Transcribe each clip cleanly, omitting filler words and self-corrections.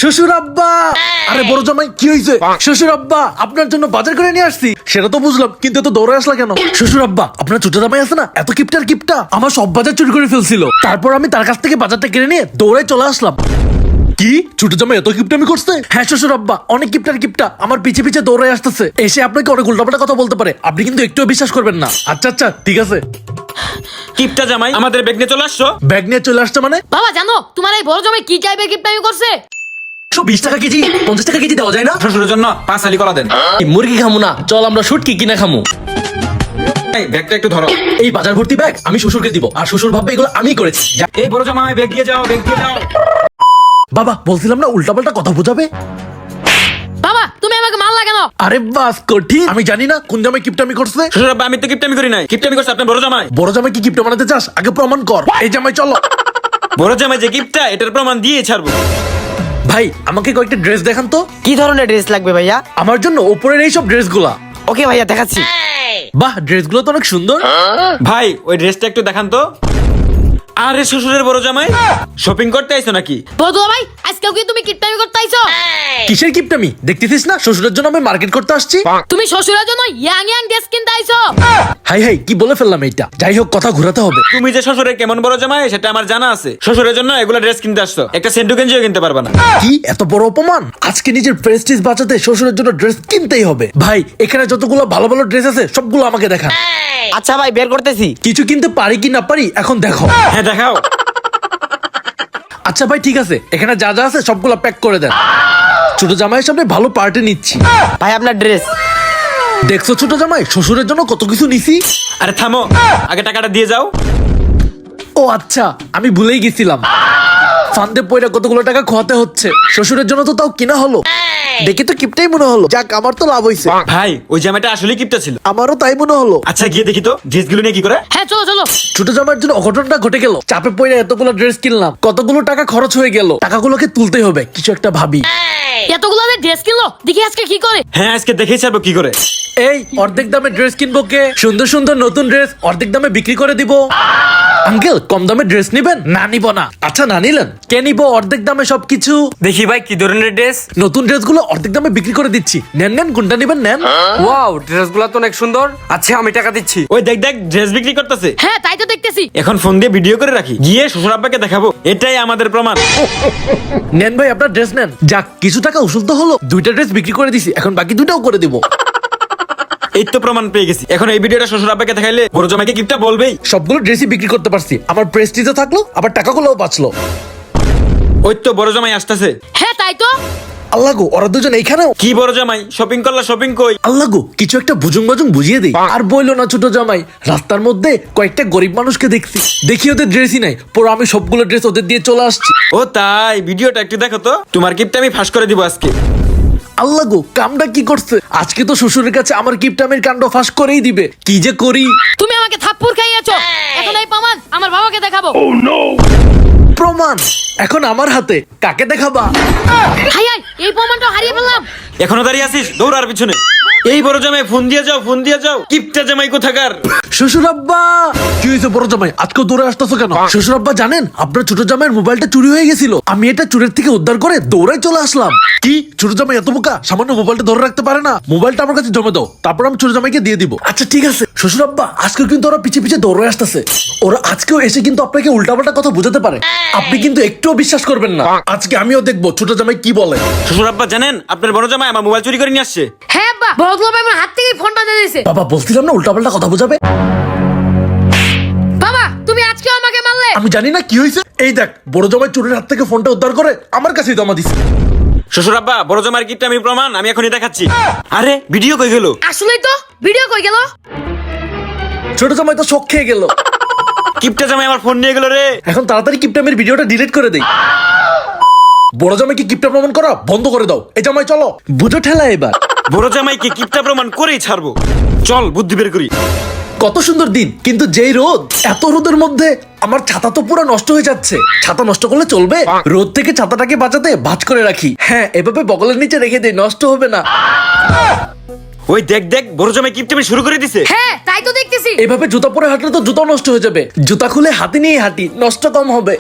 শ্বশুর আব্বা। আরে বড় জামাই কি হয়েছে? শ্বশুর আব্বা আপনার জন্য বাজার করে নিয়ে আসছি। সেটা তো বুঝলাম, কিন্তু এত দৌড়ে আসলা কেন? শ্বশুর আব্বা আপনার ছোট জামাই আছে না, এত কিপটা আমার সব বাজার চুরি করে ফেলছিল। তারপর আমি তার কাছ থেকে বাজারটা কিনে নিয়ে দৌড়ে চলে আসলাম। কি ছোট জামাই এত কিপটামি করছে? হ্যাঁ শ্বশুর আব্বা, অনেক কিপটা আমার পিছে পিছে দৌড়ে আসতেছে। এসে আপনাকে অনেক উল্টাপাল্টা কথা বলতে পারে, আপনি কিন্তু একটুও বিশ্বাস করবেন না। আচ্ছা ঠিক আছে। কিপটা জামাই আমাদের ব্যাগ নিয়ে চলে আসছো। ব্যাগ নিয়ে চলে আসছে মানে? বাবা জানো তোমার এই বড় জামাই কি টাইপের কিপটামি করছে? 120 টাকা কেজি, 50 টাকা কেজি দেওয়া যায় না? শ্বশুরের জন্য 5 আলি কলা দেন। মুরগি খামু না, চল আমরা শুটকি কিনে খামু। এই ব্যাগটা একটু ধরো। এই বাজার ভর্তি ব্যাগ আমি শ্বশুরকে দিব, আর শ্বশুর ভাববে এগুলো আমি করেছি। এই বড় জামাই ব্যাগ দিয়ে যাও, ব্যাগ দিয়ে যাও। বাবা বলছিলাম না উল্টাপাল্টা কথা বোঝাবে। বাবা তুমি আমাকে মারলা কেন? আরে বাস কঠিন, আমি জানি না কোন জামাই কিপটামি করছে। শ্বশুর আব্বা আমি তো কিপটামি করি নাই, কিপটামি করছে আপনার বড় জামাই। বড় জামাই কি কিপটা বানাতে চাস? আগে প্রমাণ কর। এই জামাই চলো। বড় জামাই যে কিপটা এটার প্রমাণ দিয়ে ছাড়বো। ভাই আমাকে কয়েকটা ড্রেস দেখান তো। কি ধরনের ড্রেস লাগবে ভাইয়া? আমার জন্য উপরের এইসব ড্রেসগুলা। ওকে ভাইয়া দেখাচ্ছি। বাহ ড্রেসগুলো তো অনেক সুন্দর। ভাই ওই ড্রেসটা একটু দেখান তো। আরে শ্বশুরের বড় জামাই শপিং করতে আইছো নাকি? বড় ভাই আজকেও কি তুমি কিপটামি করতে আইছো? কিসের কিপটামি? দেখতেছিস না শ্বশুরের জন্য আমি মার্কেট করতে আসছি। তুমি শ্বশুরের জন্য ইয়াং ড্রেস কিনতে আইছো? হাই কি বলে ফেললাম এইটা। যাই হোক কথা ঘোরাতে হবে। তুমি যে শ্বশুরের কেমন বড় জামাই সেটা আমার জানা আছে। শ্বশুরের জন্য এগুলা ড্রেস কিনতে আসছো, একটা সেন্টু গেঞ্জিও কিনতে পারবা না। কি এত বড় অপমান? আজকে নিজের প্রেস্টিজ বাঁচাতে শ্বশুরের জন্য ড্রেস কিনতেই হবে। ভাই এখানে যতগুলো ভালো ভালো ড্রেস আছে সবগুলো আমাকে দেখান। আচ্ছা ভাই বের করতেছি। কিছু কিনতে পারি কি না পারি এখন দেখো। হ্যাঁ দেখাও। আচ্ছা ভাই ঠিক আছে, এখানে যা যা আছে সবগুলো প্যাক করে দেন। ছোট জামাইয়ের সামনে ভালো পার্টি নিচ্ছি। ভাই আপনার ড্রেস। দেখছো ছোট জামাই শ্বশুরের জন্য কত কিছু নিছি। আরে থামো, আগে টাকাটা দিয়ে যাও। ও আচ্ছা আমি ভুলেই গেছিলাম। ফান্দে পয়রা কতগুলো টাকা খোয়াতে হচ্ছে। শ্বশুরের জন্য তো তাও কিনা হলো, দেখে তো কিপটাই মনে হলো। যাক আমার তো লাভ হইছে। ভাই ওই জামাইটা আসলে কিপটা ছিল। আমারও তাই মনে হলো। আচ্ছা গিয়ে দেখি তো ড্রেসগুলো নিয়ে কি করে। হ্যাঁ চলো চলো। ছোট জামাইয়ের জন্য অঘটনটা ঘটে গেল। চাপে পড়ে এতগুলো ড্রেস কিনলাম, কতগুলো টাকা খরচ হয়ে গেল। টাকাগুলোকে তুলতেই হবে, কিছু একটা ভাবি। এতগুলো ড্রেস কিনলো, দেখি আজকে কি করে। হ্যাঁ আজকে দেখেই ছাড়বো কি করে। এই অর্ধেক দামে ড্রেস কিনবো কে? সুন্দর সুন্দর নতুন ড্রেস অর্ধেক দামে বিক্রি করে দিব। আঙ্কেল কম দামে ড্রেস নিবেন? না নিব না। আচ্ছা না নিলেন, কে নিব অর্ধেক দামে সবকিছু। দেখি ভাই কি ধরনের ড্রেস? নতুন ড্রেসগুলো অর্ধেক দামে বিক্রি করে দিচ্ছি। নেন কোনটা নিবেন নেন। ওয়াও ড্রেসগুলো তো অনেক সুন্দর। আচ্ছা আমি টাকা দিচ্ছি। ওই দেখ ড্রেস বিক্রি করতেছে। হ্যাঁ তাই তো দেখতেছি। এখন ফোন দিয়ে ভিডিও করে রাখি, গিয়ে শ্বশুর আব্বাকে দেখাবো। এটাই আমাদের প্রমাণ। নেন ভাই আপনার ড্রেস নেন। যাক কিছু টাকা উসুল তো হলো। 2টা ড্রেস বিক্রি করে দিছি, এখন বাকি 2টাও করে দিব। এই তো প্রমাণ পেয়ে গেছি। এখন এই ভিডিওটা শ্বশুর আব্বাকে দেখাইলে বড় জামাইকে কিপটা বলবেই। সবগুলো ড্রেসই বিক্রি করতে পারছি, আমার প্রেস্টিজও থাকলো, আবার টাকাগুলোও বাঁচলো। ওই তো বড় জামাই আসতেছে। হ্যাঁ তাই তো। আল্লাহ গো ওরা দুজন এইখানেও। কি বড় জামাই শপিং করলা, শপিং কই? আল্লাহ গো কিছু একটা বুজুং বুঝিয়ে দেই। আর বইলো না ছোট জামাই, রাস্তার মধ্যে কয়েকটা গরিব মানুষকে দেখি ওদের ড্রেসই নাই, পরে আমি সবগুলো ড্রেস ওদের দিয়ে চলে আসছি। ও তাই, ভিডিওটা একটু দেখো তো। তোমার কিপটা আমি ফাঁস করে দিব আজকে। আল্লাহ গো কামটা কি করছে? আজকে তো শ্বশুরের কাছে আমার কিপটামের কাণ্ড ফাঁস করেই দিবে। কি যে করি। তুমি আমাকে থাপ্পড় খাইয়েছো, এখন এই প্রমাণ আমার বাবাকে দেখাবো। প্রমাণ এখন আমার হাতে, কাকে দেখাবা? হাই এই প্রমাণটা হারিয়ে ফেললাম। এখনো দাঁড়িয়ে আছিস? দৌড়ার পিছনে। এই বড় জামাই ফোন দিয়ে যাও। কিপটা জামাই কোথাকার? শ্বশুর আব্বা কি হয়েছে? বড় জামাই আজকে দৌড়ে আসতেছো কেন? শ্বশুর আব্বা জানেন আপনার ছোট জামাইয়ের মোবাইলটা চুরি হয়ে গেছিল। আমি এটা চুরের থেকে উদ্ধার করে দৌড়াই চলে আসলাম। কি ছোট জামাই এত বোকা, সামান্য মোবাইলটা ধরে রাখতে পারে না? মোবাইলটা আমার কাছে জমা দাও, তারপর আমি ছোট জামাইকে দিয়ে দিব। আচ্ছা ঠিক আছে। শ্বশুর আব্বা আজকেও কিন্তু ওরা পিছে দৌড়ে আসতেছে। ওরা আজকেও এসে কিন্তু আপনাকে উল্টাপাল্টা কথা বোঝাতে পারে, আপনি কিন্তু একটুও বিশ্বাস করবেন না। আজকে আমিও দেখবো ছোট জামাই কি বলে। শ্বশুর আব্বা জানেন আপনার বড় জামাই আমার মোবাইল চুরি করে নিয়ে আসছে। হ্যাঁ আব্বা, বড় ভাই আমার হাত থেকে ফোনটা দিয়ে দিয়েছে। বাবা বলছিলাম না উল্টাপাল্টা কথা বোঝাবে। বাবা তুমি আজকে আমাকে মারলে। আমি জানি না কি হয়েছে। এই দেখ বড় জামাই চোরের হাত থেকে ফোনটা উদ্ধার করে আমার কাছেই জমা দিছে। শ্বশুর আব্বা বড় জামাইয়ের কিপটা আমি প্রমাণ আমি এখনই দেখাচ্ছি। আরে ভিডিও কই গেল? আসলেই তো ভিডিও কই গেল? ছোট জামাই তো শক খেয়ে গেল। কিপটা জামাই আমার ফোন নিয়ে গেল রে। এখন তাড়াতাড়ি কিপটামের ভিডিওটা ডিলিট করে দেই। বড় জামাইকে কিপটা প্রমাণ করা বন্ধ করে দাও। এই জামাই চলো, বুঝো ঠেলা এবার। বড় জামাইকে কিপটা প্রমাণ করেই ছাড়বো। চল বুদ্ধি বের করি। কত সুন্দর দিন, কিন্তু যেই রোদ। এত রোদের মধ্যে আমার ছাতা তো পুরো নষ্ট হয়ে যাচ্ছে। ছাতা নষ্ট করলে চলবে? রোদ থেকে ছাতাটাকে বাঁচাতে ভাঁজ করে রাখি। হ্যাঁ এভাবে বগলের নিচে রেখে দেই, নষ্ট হবে না। ওই দেখ বড় জামাই কিপটামি শুরু করে দিছে। হ্যাঁ তাই তো দেখতেছি। এভাবে জুতা পরে হাঁটলে তো জুতা নষ্ট হয়ে যাবে। জুতা খুলে হাতে নিয়ে হাঁটি, নষ্ট কম হবে।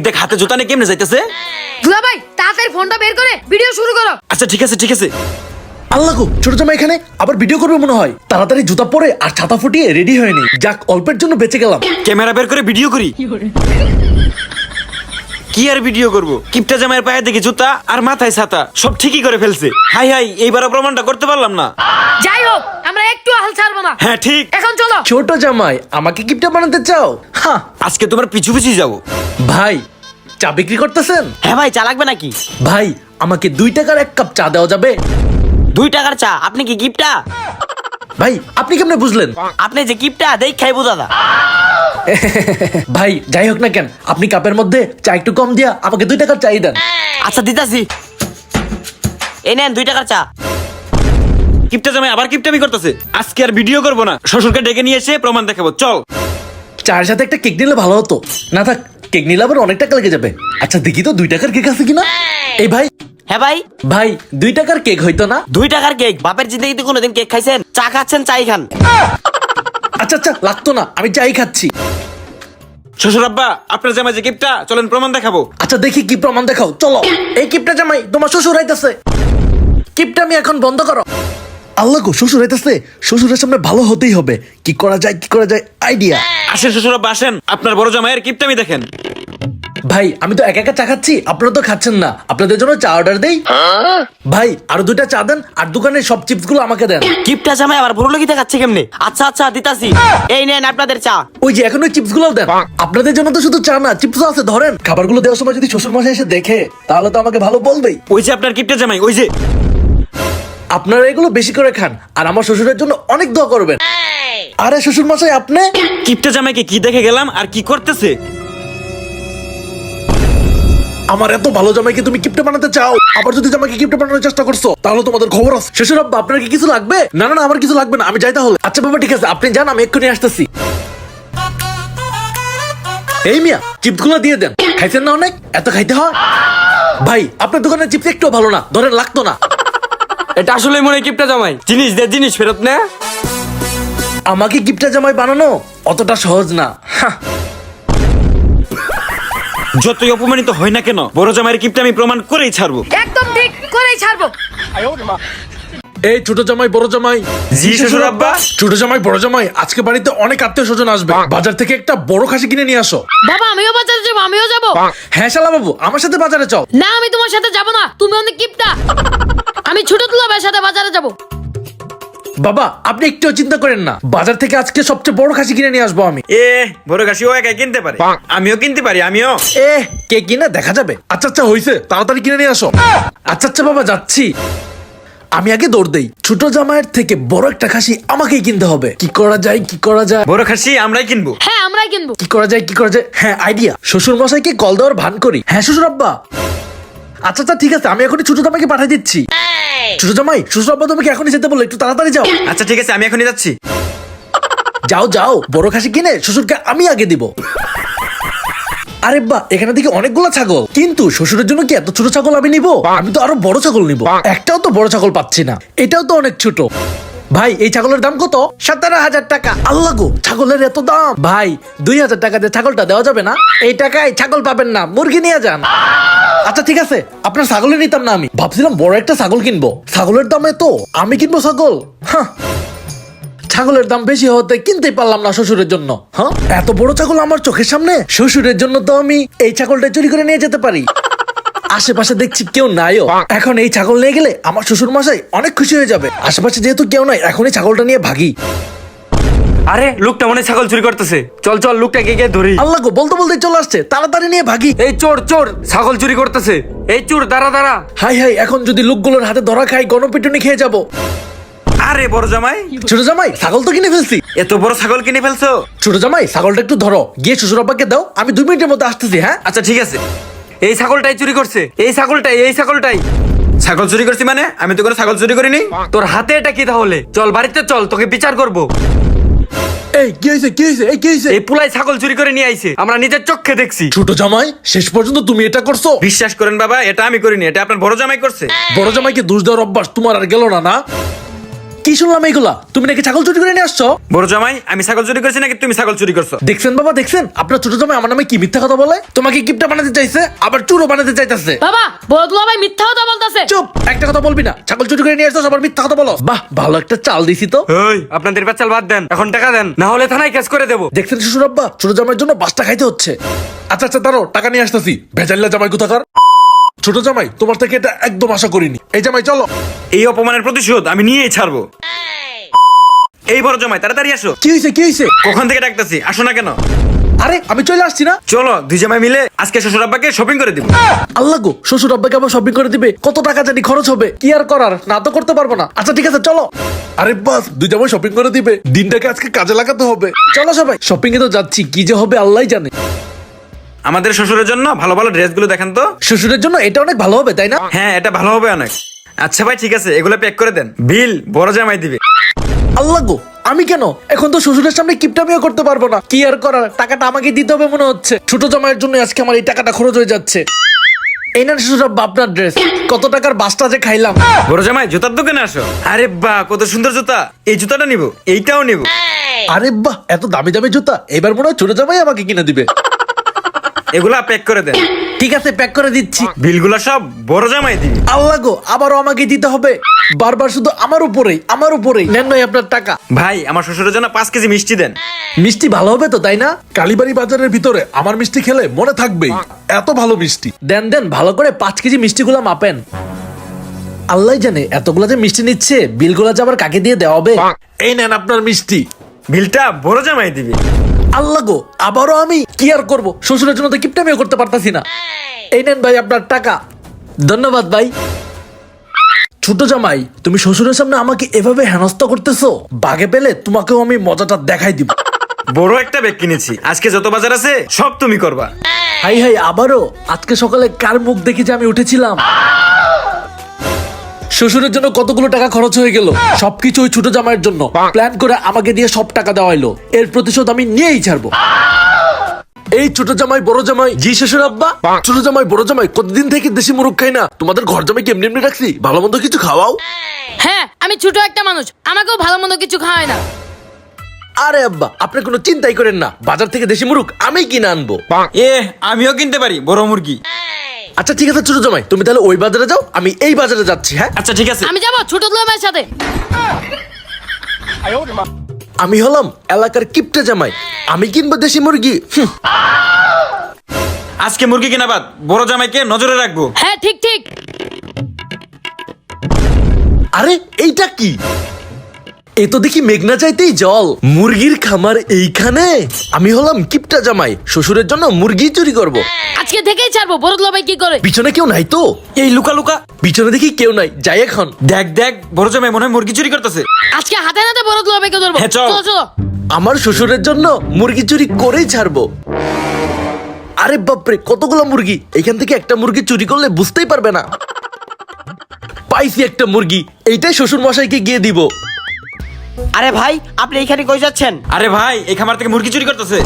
দেখ হাতে জুতা নিয়ে কেমনে যাইতেছে। দুলা ভাই তাড়াতাড়ি ফোনটা বের করে ভিডিও শুরু করো। আচ্ছা ঠিক আছে ঠিক আছে। আল্লাহ গো, ছোট জামাই এখানে আবার ভিডিও করবে মনে হয়। তাড়াতাড়ি জুতা পরে আর ছাতা ফুটিয়ে রেডি হয়নি। যাক, অল্পের জন্য বেঁচে গেলাম। ক্যামেরা বের করে ভিডিও করি। কি আর ভিডিও করব? কিপটা জামাইয়ের পায়ে দেখি জুতা আর মাথায় ছাতা, সব ঠিকই করে ফেলছে। হাই হাই, এইবারও প্রমাণটা করতে পারলাম না। যাই হোক, আমরা একটু হাল ছাড়বো না। হ্যাঁ ঠিক। এখন চলো। ছোট জামাই, আমাকে গিফটটা বানাতে চাও? হ্যাঁ আজকে তোমার পিছু পিছু যাবো। ভাই, চা বিক্রি করতেছেন? হ্যাঁ ভাই, চা লাগবে নাকি? ভাই, আমাকে 2 টাকার 1 কাপ চা দেওয়া যাবে? 2 টাকার চা? আপনি কি গিফটটা? ভাই, আপনি কেমনে বুঝলেন? আপনি যে গিফটটা দেখ খাইবো দাদা। ভাই, যাই হোক না কেন, আপনি কাপের মধ্যে চা একটু কম দিয়া আমাকে 2 টাকার চাই দেন। আচ্ছা দিতাছি, এই নেন 2 টাকার চা। কিপটা জামাই আবার কিপটামি করতেছে। আজকে আর ভিডিও করবো না, শ্বশুরকে ডেকে নিয়ে এসে প্রমাণ দেখাবো। চল। চায়ের সাথে একটা কেক নিলে ভালো হতো। না থাক, কেক নিলে আবার অনেক টাকা লেগে যাবে। আচ্ছা দেখি তো 2 টাকার কেক আছে কিনা। এই ভাই, হ্যাঁ ভাই। ভাই 2 টাকার কেক হইতো না? 2 টাকার কেক? বাপের জিন্দগিতে কোনোদিন কেক খাইছেন? চা খাচ্ছেন, চাই খান। আচ্ছা আচ্ছা, লাগতো না, আমি চাই খাচ্ছি। শ্বশুর আব্বা, আপনার জামাই যে কিপটা, চলেন প্রমাণ দেখাবো। আচ্ছা দেখি কি প্রমাণ দেখাও, চলো। এই কিপটা জামাই, তোমার শ্বশুর আইতাছে। কিপটা আমি এখন বন্ধ করো। আল্লাহ গো, শ্বশুর আইতাছে। শ্বশুরের সামনে ভালো হতেই হবে। কি করা যায়, কি করা যায়, আইডিয়া। আসেন শ্বশুর আব্বা আসেন, আপনার বড় জামাইয়ের কিপটামি দেখেন। ভাই, আমি তো একা একা চা খাচ্ছি, আপনারা তো খাচ্ছেন না। আপনাদের জন্য চা অর্ডার দেই। ভাই, আরো 2টা চা দেন, আর দোকানের সব চিপস গুলো আমাকে দেন। গিফটটা জামাই আবার ভুরো লগিতে খাচ্ছে কেমনে? আচ্ছা আচ্ছা দিতাছি, এই নেন আপনাদের চা। ওই যে এখন ওই চিপস গুলো দেন। আপনাদের জন্য তো শুধু চা না, চিপসও আছে, ধরেন। খাবারগুলো দেওয়ার সময় যদি শ্বশুর মশাই এসে দেখে, তাহলে তো আমাকে ভালো বলবেই। ওই যে আপনার কিপটা জামাই, ওই যে। আপনারা এগুলো বেশি করে খান, আর আমার শ্বশুরের জন্য অনেক দোয়া করবেন। আরে শ্বশুর মশাই, আপনি? কিপটা জামাইকে কি দেখে গেলাম আর কি করতেছে? আমার এত ভালো জামাইকে তুমি গিফট বানাতে চাও, আবার যদি জামাইকে গিফট বানানোর চেষ্টা করছো, তাহলে তোমাদের খবর আছে। শ্বশুর আব্বা, আপনার কি কিছু লাগবে? না না না, আমার কিছু লাগবে না, আমি যাই তাহলে। আচ্ছা বাবা, ঠিক আছে, আপনি যান, আমি এক্ষুনি আসতেছি। এই মিয়া, চিপস গুলো দিয়ে দেন। খাইছেন না অনেক? এত খাইতে হয়? ভাই, আপনার দোকানের চিপস একটু ভালো না, ধরেন, লাগতো না। এটা আসলে মনে হয় কিপটা জামাই। জিনিস দে, জিনিস ফেরত নে। আমাকে গিফট জামাই বানানো অতটা সহজ না। হাহ। যতই অপমানিত হয় না কেন, বড় জামাইয়ের কিপটা আমি প্রমাণ করেই ছাড়বো। একদম ঠিক করেই ছাড়বো। এই ছোট জামাই, বড় জামাই। জি শ্বশুর আব্বা। ছোট জামাই, বড় জামাই, আজকে বাড়িতে অনেক আত্মীয় স্বজন আসবে। বাজার থেকে একটা বড় খাসি কিনে নিয়ে আসো। বাবা, আমিও বাজারে যাবো, আমিও যাবো। হ্যাঁ শালা বাবু, আমার সাথে বাজারে চল। না, আমি তোমার সাথে যাবো না, তুমি অনেক কিপটা। আমি ছোট দুলা ভাইয়ের সাথে বাজারে যাবো। বাবা, আপনি একটু চিন্তা করেন না, বাজার থেকে আজকে সবচেয়ে বড় খাসি কিনে নিয়ে আসবো আমি। বড় কাশি ও একাই কিনতে পারে, আমিও কিনতে পারি, আমিও। কে কিনে দেখা যাবে। আচ্ছা আচ্ছা, হইছে, তাড়াতাড়ি কিনে নিয়ে আসো। আচ্ছা আচ্ছা বাবা, যাচ্ছি। আমি আগে দৌড় দেই। ছোট জামাইয়ের থেকে বড় একটা খাসি আমাকেই কিনতে হবে। কি করা যায়, কি করা যায়, বড় খাসি আমরাই কিনবো। হ্যাঁ, আমরাই কিনবো। কি করা যায়, কি করা যায়। হ্যাঁ, আইডিয়া। শ্বশুর মশাইকে কল দেওয়ার ভান করি। হ্যাঁ শ্বশুর আব্বা। আচ্ছা আচ্ছা, ঠিক আছে, আমি এখনই ছোট জামাইকে পাঠিয়ে দিচ্ছি। ছোট জামাই, শ্বশুর আব্বা তোমাকে এখনই যেতে বললো, একটু তাড়াতাড়ি যাও। আচ্ছা ঠিক আছে, আমি এখনই যাচ্ছি। যাও যাও, বড় খাসি কিনে শ্বশুরকে আমি আগে দিব। আরে বা, এখানে দেখি অনেকগুলো ছাগল, কিন্তু শ্বশুরের জন্য কি এত ছোট ছাগল আমি নিব? আমি তো আরো বড় ছাগল নিব। একটাও তো বড় ছাগল পাচ্ছি না, এটাও তো অনেক ছোট। ভাই, এই ছাগলের দাম কত? 17,000 টাকা। আল্লাহ গো, ছাগলের এত দাম। ভাই, 2,000 টাকা দিয়ে ছাগলটা দেওয়া যাবে না? এই টাকায় ছাগল পাবেন না, মুরগি নিয়ে যান। আচ্ছা ঠিক আছে, আপনার ছাগলে নিতাম না। আমি ভাবছিলাম বড় একটা ছাগল কিনবো। ছাগলের দামে তো আমি কিনবো ছাগল? হ্যাঁ, ছাগলের দাম বেশি হতে কিনতেই পারলাম না শ্বশুরের জন্য। হ্যাঁ, এত বড় ছাগল আমার চোখের সামনে। শ্বশুরের জন্য তো আমি এই ছাগলটা চুরি করে নিয়ে যেতে পারি। আশেপাশে দেখছি কেউ নাইও। এখন এই ছাগল নিয়ে গেলে আমার শ্বশুর মশাই অনেক খুশি হয়ে যাবে। আশেপাশে যেহেতু কেউ নাই, এখন এই ছাগলটা নিয়ে ভাগি। আরে লোকটা মনে হয় ছাগল চুরি করতেছে। চল চল, লোকটাকে গিয়ে ধরি। আল্লাহ গো, বলতে বলতে চলে আসছে, তাড়াতাড়ি নিয়ে ভাগি। এই চোর চোর, ছাগল চুরি করতেছে। এই চোর, দাঁড়া দাঁড়া। হাই হাই, এখন যদি লোকগুলোর হাতে ধরা খাই, গণপিটুনি খেয়ে যাবো। আরে বড় জামাই, ছোট জামাই, ছাগল তো কিনে ফেলছি। এত বড় ছাগল কিনে ফেলছো? ছোট জামাই, ছাগলটা একটু ধরো, গিয়ে শ্বশুর আব্বাকে দাও, আমি 2 মিনিটের মধ্যে আসতেছি। হ্যাঁ আচ্ছা ঠিক আছে। এই ছাগলটাই চুরি করছে, এই ছাগলটাই, এই ছাগলটাই। ছাগল চুরি করছি মানে? আমি তো কোনো ছাগল চুরি করিনি। তোর হাতে এটা কি তাহলে? চল বাড়িতে চল, তোকে বিচার করব। এই কি হয়েছে, কি হয়েছে, এই কি হয়েছে? এই পুলাই ছাগল চুরি করে নিয়ে আইছে, আমরা নিজের চোখে দেখছি। ছোট জামাই, শেষ পর্যন্ত তুমি এটা করছো? বিশ্বাস করেন বাবা, এটা আমি করিনি, এটা আপনার বড় জামাই করছে। বড় জামাইকে দোষ দেওয়ার অভ্যাস তোমার আর গেল না, না? কি শুনলাম এইগুলা? তুমি নাকি ছাগল চুরি করে নিয়ে আসছো? বড় জামাই, আমি ছাগল চুরি করছি নাকি তুমি ছাগল চুরি করছো? দেখছেন বাবা, দেখছেন আপনার ছোট জামাই আমার নামে কি মিথ্যা কথা বলে? তোমাকে কিপটা বানাতে চাইছে, আবার চুরও বানাতে চাইতেছে। বাবা বড় দুলা ভাই মিথ্যা কথা বলতাছে। চুপ, একটা কথা বলবি না। ছাগল চুরি করে নিয়ে আসছো, আবার মিথ্যা কথা বলো। বাহ, ভালো একটা চাল দিছি তো। ওই আপনাদের পেঁচাল বাদ দেন, এখন টাকা দেন, না হলে থানায় কেস করে দেবো। দেখছেন শ্বশুর আব্বা, ছোট জামাইয়ের জন্য বাসটা খাইতে হচ্ছে। আচ্ছা আচ্ছা, দাঁড়াও, টাকা নিয়ে আসতেছি। ভেজাল্লা জামাই কোথাকার। ছোট জামাই, তোমার থেকে এটা একদম আশা করিনি। এই জামাই চলো। এই অপমানের প্রতিশোধ আমি নিয়েই ছাড়বো। এই বড় জামাই, তাড়াতাড়ি আসো। কি হয়েছে, কি হয়েছে? কখন থেকে ডাকতেছি, আসো না কেন? আরে আমি চলে আসছি না। চলো দুই জামাই মিলে আজকে শ্বশুর আব্বাকে শপিং করে দিব। আল্লাহ গো, শ্বশুর আব্বাকে আবার শপিং করে দিবে? কত টাকা জানি খরচ হবে। কি আর করার, না তো করতে পারবো না। আচ্ছা ঠিক আছে, চলো। আরে বাস, দুই জামাই শপিং করে দিবে, দিনটাকে আজকে কাজে লাগাতে হবে। চলো সবাই, শপিং এ তো যাচ্ছি, কি যে হবে আল্লাহই জানে। আমাদের শ্বশুরের জন্য ভালো ভালো ড্রেসগুলো দেখেন তো। শ্বশুরের জন্য এটা অনেক ভালো হবে, তাই না? হ্যাঁ, এটা ভালো হবে অনেক। আচ্ছা ভাই, ঠিক আছে, এগুলো প্যাক করে দেন। বিল বড় জামাই দিবে। আল্লাহ গো, আমি কেন এখন তো শ্বশুরের সামনে কিপটামিও করতে পারবো না। কি আর করার, টাকাটা আমাকে দিতে হবে মনে হচ্ছে। ছোট জামাইয়ের জন্য আজকে আমার এই টাকাটা খরচ হয়ে যাচ্ছে। এই না শ্বশুর আব্বা আপনার ড্রেস। কত টাকার বাসটা যে খাইলাম। বড় জামাই, জুতার দোকানে আসো। আরে বাহ, কত সুন্দর জুতা। এই জুতাটা নিব, এইটাও নিব। আরে বাহ, এত দামি দামি জুতা। এবার মনে হয় ছোট জামাই আমাকে কিনে দিবে। এগুলা প্যাক করে দেন। ঠিক আছে, প্যাক করে দিচ্ছি। বিলগুলা সব বড় জামাই দিবে। আল্লাহ গো, আবারও আমাকে দিতে হবে। বারবার শুধু আমার উপরেই নেন ভাই আপনার টাকা। ভাই, আমার শ্বশুরের জন্য 5 কেজি মিষ্টি দেন। মিষ্টি ভালো হবে তো, তাই না? কালীবাড়ি বাজারের ভিতরে আমার মিষ্টি খেলে মনে থাকবেই, এত ভালো মিষ্টি। দেন দেন, ভালো করে 5 কেজি মিষ্টিগুলা মাপেন। আল্লাহ জানে এতগুলা যে মিষ্টি নিচ্ছে, বিলগুলা যে আবার কাকে দিয়ে দেওয়া হবে। এই নেন আপনার মিষ্টি। বিলটা বড় জামাই দিবে। আল্লাহ গো, আবারও আমি কি আর করবো, শ্বশুরের জন্য তো কিপটামিও করতে পারতাছি না। এই নেন ভাই আপনার টাকা। ধন্যবাদ ভাই। ছোট জামাই, তুমি শ্বশুরের সামনে আমাকে এভাবে হেনস্থা করতেছো। বাগে পেলে তোমাকেও আমি মজাটা দেখাই দিব। বড় একটা ব্যাগ কিনেছি, আজকে যত বাজার আছে সব তুমি করবা। হাই হাই, আবারও আজকে সকালে কার মুখ দেখে যে আমি উঠেছিলাম। শ্বশুরের জন্য কতগুলো টাকা খরচ হয়ে গেল, সবকিছু ওই ছোট জামাইয়ের জন্য। প্ল্যান করে আমাকে দিয়ে সব টাকা দেওয়া হলো, এর প্রতিশোধ আমি নিয়েই ছাড়বো। এই ছোট জামাই বড় জামাই। জি শ্বশুর আব্বা। ছোট জামাই বড় জামাই, কতদিন থেকে দেশি মুরগ খাই না। তোমাদের ঘর জামাই কেমনি এমনি রাখছি, ভালো মন্দ কিছু খাওয়াও। হ্যাঁ, আমি ছোট একটা মানুষ, আমাকেও ভালো মন্দ কিছু খাওয়ায় না। আরে আব্বা, আপনি কোনো চিন্তাই করেন না, বাজার থেকে দেশি মুরগ আমি কিনে আনবো। আমিও কিনতে পারি বড় মুরগি। আচ্ছা ঠিক আছে ছোট জামাই, তুমি তাহলে ওই বাজারে যাও, আমি এই বাজারে যাচ্ছি। হ্যাঁ আচ্ছা ঠিক আছে। আমি যাবো ছোট দুলা ভাইয়ের সাথে। আমি হলাম এলাকার কিপটা জামাই, আমি কিনবো দেশি মুরগি। আজকে মুরগি কেনা বাদ, বড় জামাইকে নজরে রাখবো। হ্যাঁ ঠিক ঠিক। আরে এইটা কি? এ তো দেখি মেঘনা চাইতেই জল। মুরগির খামার এইখানে। আমি হলাম কিপটা জামাই, শ্বশুরের জন্য মুরগি চুরি করব। আজকে থেকেই ছাড়বো। বড় দুলা ভাই কি করে? পিছনে কেউ নাই তো? এই লুকা লুকা। পিছনে দেখি কেউ নাই, যাই এখন। দেখ দেখ, বড় জামাই মনে হয় মুরগি চুরি করতেছে। আজকে হাতে নাতে বড় দুলা ভাইকে ধরবো। হ্যাঁ, চল। চলো চলো। আমার শ্বশুরের জন্য মুরগি চুরি করেই ছাড়বো। আরে বাপরে, কতগুলো মুরগি। এখান থেকে একটা মুরগি চুরি করলে বুঝতেই পারবে না। পাইছি একটা মুরগি, এইটাই শ্বশুর মশাইকে গিয়ে দিব। আরে ভাই, আপনি এইখানে কই যাচ্ছেন? আরে ভাই, এই খামার থেকে মুরগি চুরি করতেছে।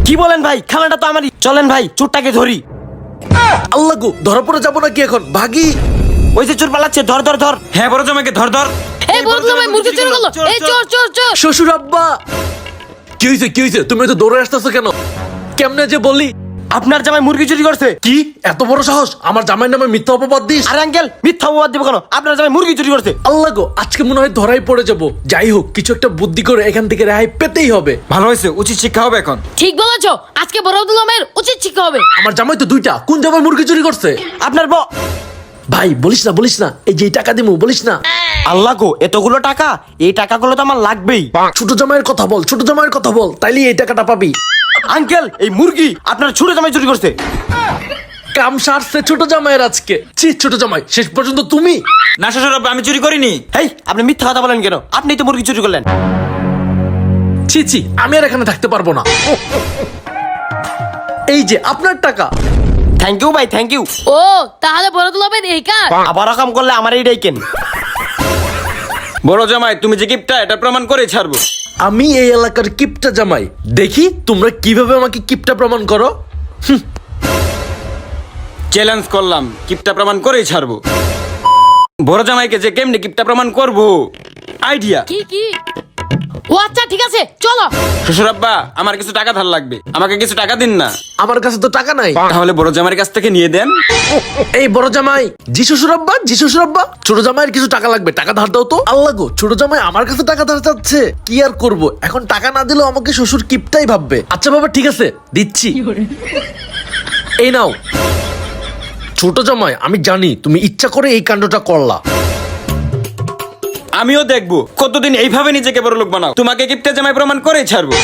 কি বলেন ভাই? খানাটা তো আমারই। চলেন ভাই, চোরটাকে ধরি। আল্লাহ গো, ধরা পড়ে যাবো নাকি এখন? ভাগি। ওই যে চোর পালাচ্ছে, ধর ধর ধর। হ্যাঁ, বড় জামাইকে ধর ধর। এই বড় দুলা ভাই মুরগি চুরি করলো। এই চোর চোর চোর। শ্বশুর আব্বা, কি হয়েছে কি হয়েছে? তুমি তো দৌড়ে আসতেছো কেন? কেমনে যে বলি? আপনার জামাই মুরগি চুরি করছে। কি এত বড় সাহস, আমার জামাইয়ের নামে মিথ্যা অপবাদ দিস? আরে আঙ্কেল, মিথ্যা অপবাদ দিব কেন? আপনার জামাই মুরগি চুরি করছে। আল্লাহ গো, আজকে মনে হয় ধরাই পড়ে যাব। যাই হোক, কিছু একটা বুদ্ধি করে এখান থেকে রেহাই পেতেই হবে। ভালো হয়েছে, উচিত শিক্ষা হবে এখন। ঠিক বলেছো, আজকে বড় দুলা ভাইয়ের উচিত শিক্ষা হবে। আমার জামাই তো দুইটা, কোন জামাই মুরগি চুরি করছে? আপনার ভাই বলিস না, এই যে টাকা দিমু বলিস না। আল্লাহ গো, এতগুলো টাকা, এই টাকাগুলো তো আমার লাগবেই। ছোট জামাইয়ের কথা বল, ছোট জামাইয়ের কথা বল, তাইলে এই টাকাটা পাবি। আঙ্কেল, এই মুরগি আপনার ছোট জামাই চুরি করছে। কাম সারছে ছোট জামাইয়ের আজকে। ছি ছোট জামাই, শেষ পর্যন্ত তুমি। না শ্বশুর আব্বা, আমি চুরি করিনি। হেই, আপনি মিথ্যা কথা বলেন কেন? আপনিই তো মুরগি চুরি করলেন। ছি ছি, আমি আর এখানে থাকতে পারবো না। এই যে আপনার টাকা। থ্যাংক ইউ ভাই, থ্যাংক ইউ। ও তাহলে বড় দুলা ভাইয়ের এই কাজ। আবার কাম করলে আমার এইটাই কেন? বড় জামাই, তুমি যে গিফটটা, এটা প্রমাণ করে ছাড়বো। আমি এই এলাকার কিপটা জামাই, দেখি তোমরা কিভাবে আমাকে কিপটা প্রমাণ করো। চ্যালেঞ্জ করলাম, গিফটটা প্রমাণ করেই ছাড়বো। বড় জামাইকে যে কেমনি গিফটটা প্রমাণ করবো, আইডিয়া। কি কি? ও আচ্ছা ঠিক আছে চলো। শ্বশুর আব্বা, আমার কিছু টাকা ধার লাগবে, আমাকে কিছু টাকা দিন না। আমার কাছে তো টাকা নাই। তাহলে বড় জামাইয়ের কাছ থেকে নিয়ে দেন। এই বড় জামাই, জি শ্বশুর আব্বা, জি শ্বশুর আব্বা, ছোট জামাইয়ের কিছু টাকা লাগবে, টাকা ধার দাও তো। আল্লাহ গো, ছোট জামাই আমার কাছে টাকা ধার চাচ্ছে, কি আর করব, এখন টাকা না দিলেও আমাকে শ্বশুর কিপটাই ভাববে। আচ্ছা বাবা ঠিক আছে, দিচ্ছি। এই নাও। ছোট জামাই, আমি জানি তুমি ইচ্ছা করে এই কাণ্ডটা করলা। আমিও দেখবো কতদিন এইভাবে নিজেকে বড় লোক বানাও। তোমাকে কিপটা জামাই প্রমাণ করেই ছাড়বো।